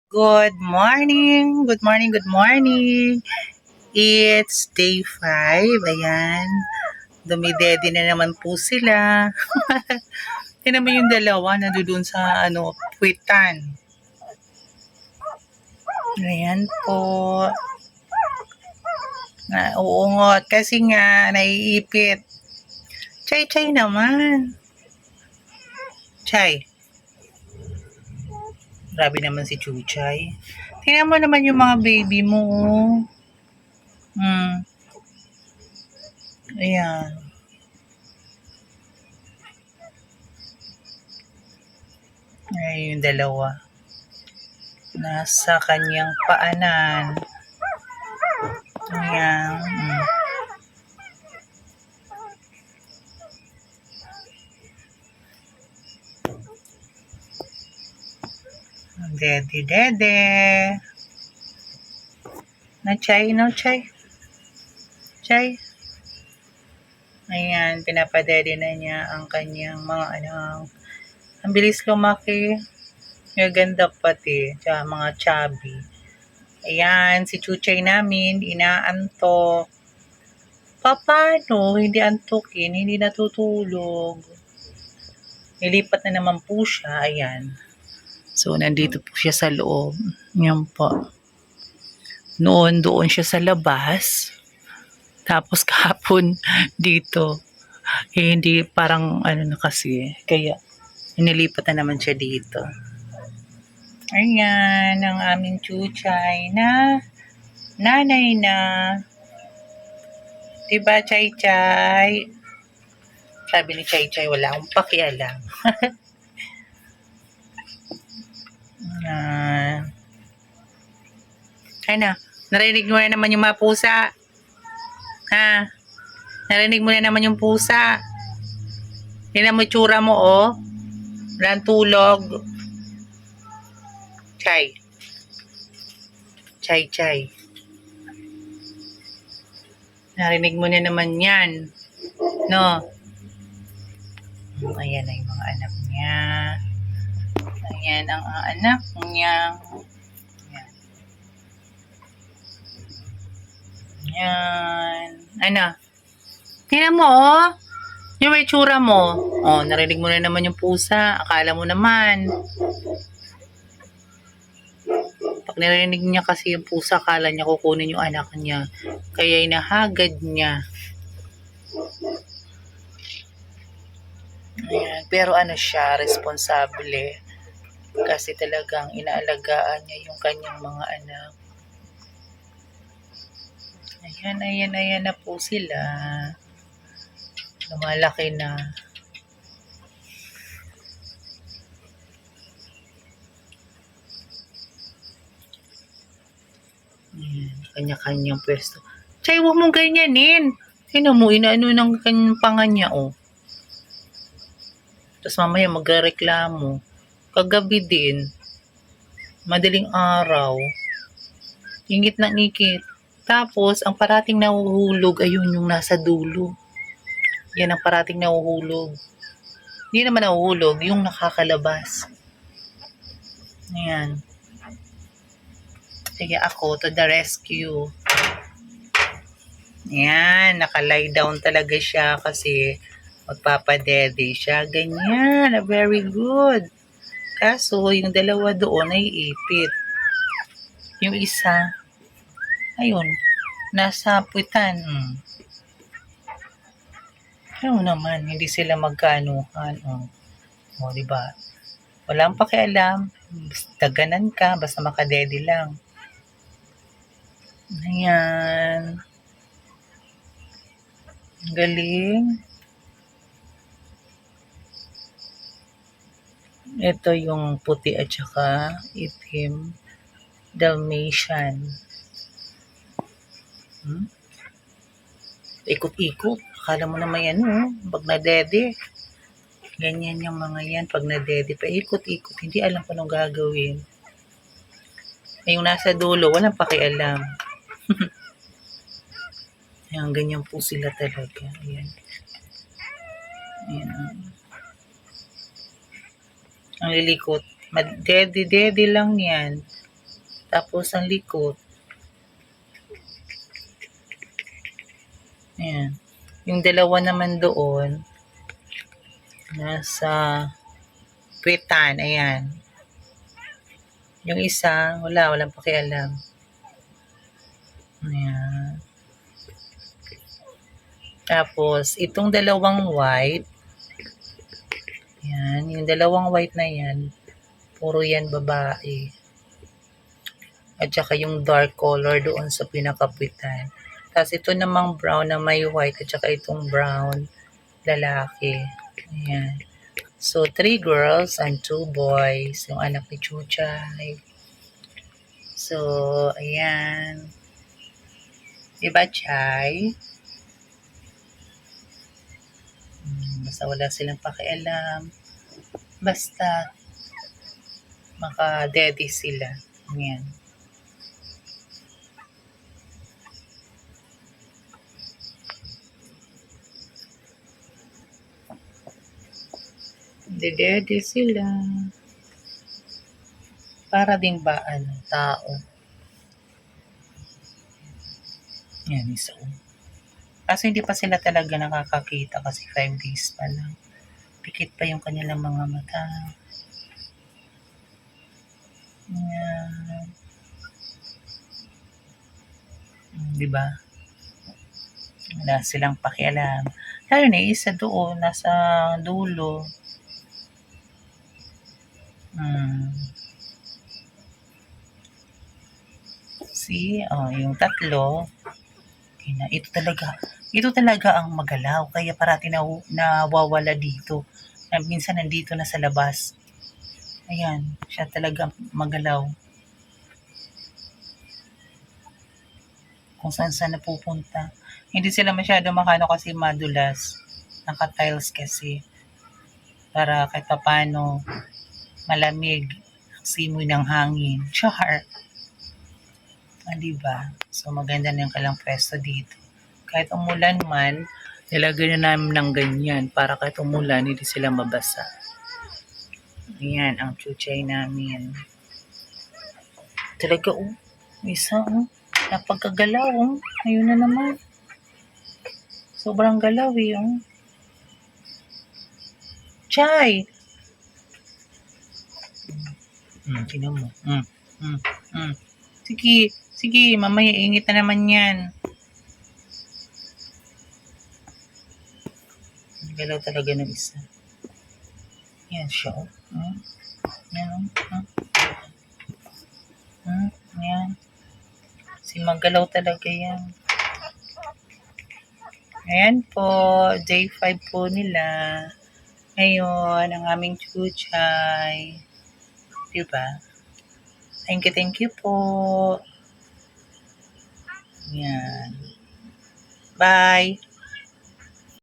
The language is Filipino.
Good morning! Good morning, good morning! It's day 5. Ayan. Dumidede na naman po sila. Tingnan mo yung dalawa na doon sa puwitan. Ayan po. Uungot kasi nga naiipit. Chay-chay naman. Chay. Grabe naman si Chuchay. Tingnan mo naman yung mga baby mo. Ayan. Ayan yung dalawa. Nasa kanyang paanan. Ayan. Dede. No chay, no chay. Chay. Ayan, pinapadede na niya ang kanyang mga anak. Ang bilis lumaki. Gaganda pati. Tsaka mga chubby. Ayan, si Chuchay namin, inaantok. Paano? Hindi antokin, hindi natutulog. Nilipat na naman po siya. Ayan. So, nandito po siya sa loob. Yan po. Noon, doon siya sa labas. Tapos kahapon dito. Hindi parang na kasi. Kaya, inilipat na naman siya dito. Ayan, ang aming Chuchay na nanay na. Diba, Chay-Chay? Sabi ni Chay-Chay, wala akong pakialam. Ano, narinig mo na naman yung mga pusa. Ha? Narinig mo na naman yung pusa. Tingnan mo yung tsura mo, oh. Walang tulog. Chay. Chay. Narinig mo na naman yan. No? Ayan na yung mga anak niya. Ayan ang anak niya. Ayan. Ano? Tingnan mo, oh. Yung may tsura mo. Oh, narinig mo na naman yung pusa. Akala mo naman. Pag narinig niya kasi yung pusa, akala niya kukunin yung anak niya. Kaya inahagad niya. Ayan. Pero siya, responsable. Kasi talagang inaalagaan niya yung kanyang mga anak. Ayan na po sila. Lumalaki na. Ayan, kanya-kanyang pwesto. Chay, huwag mong ganyanin. Tingnan mo, inaano ng kanyang panga niya, oh. Tapos mamaya magreklamo. Kagabi din. Madaling araw. Ingit na ingit. Tapos, ang parating nahuhulog, ayun yung nasa dulo. Yan ang parating nahuhulog. Hindi naman nahuhulog, yung nakakalabas. Ayan. Sige ako, to the rescue. Ayan, nakalay down talaga siya kasi magpapadede siya. Ganyan, very good. Kaso, yung dalawa doon ay ipit. Yung isa, ayun, nasa puwitan. Ayun naman, hindi sila magkaanuhan. O, diba? Walang pakialam. Basta ganan ka, basta makadede lang. Ayan. Galing. Ito yung puti at saka itim. Dalmatian. Ikot-ikot. Akala mo naman yan, pag nadede. Ganyan yung mga yan. Pag nadede, paikot-ikot. Hindi alam kung anong gagawin. Yung nasa dulo, walang pakialam. Ayan, ganyan po sila talaga. Ayan. Ayan. Ang lilikot. Dede lang yan. Tapos ang likod. Ayan. Yung dalawa naman doon, nasa kwitan. Ayan. Yung isa, walang pakialam. Ayan. Tapos, itong dalawang white, yan, yung dalawang white na yan, puro yan babae. At saka yung dark color doon sa pinakapwitan. Tapos ito namang brown na may white at saka itong brown, lalaki. Ayan. So, 3 girls and 2 boys, yung anak ni Chuchay. So, ayan. Diba, Chay? Basta wala silang pakialam. Basta maka-daddy sila. Ayan. Daddy sila. Para din ba tao? Yan, isa. Kaso hindi pa sila talaga nakakakita kasi 5 days pa lang. Pikit pa yung kanilang mga mata. Yan. Diba? Wala silang pakialam. Lalo na isa doon, nasa dulo. See, yung tatlo, ito talaga ang magalaw. Kaya parati nawawala dito. Minsan nandito na sa labas. Ayan, siya talaga magalaw. Kung saan napupunta. Hindi sila masyado makano kasi madulas. Naka-tiles kasi. Para kahit paano malamig ang simoy ng hangin. Char! Diba? So maganda na yung kalang pwesto dito. Kahit umulan man, nilagay na namin ng ganyan para kahit umulan, hindi sila mabasa. Ayan, ang chuchay namin. Talaga, isa, napagkagalaw, ayun na naman. Sobrang galaw, Chay! Tingnan mo. Sige, mamaya ingit na naman yan. Galaw talaga ng isa. Yan siya, Yan, Yan. Magalaw talaga yan. Ayan po, day 5 po nila. Ngayon, ang aming chuchay. Diba? Thank you po. Yan. Bye!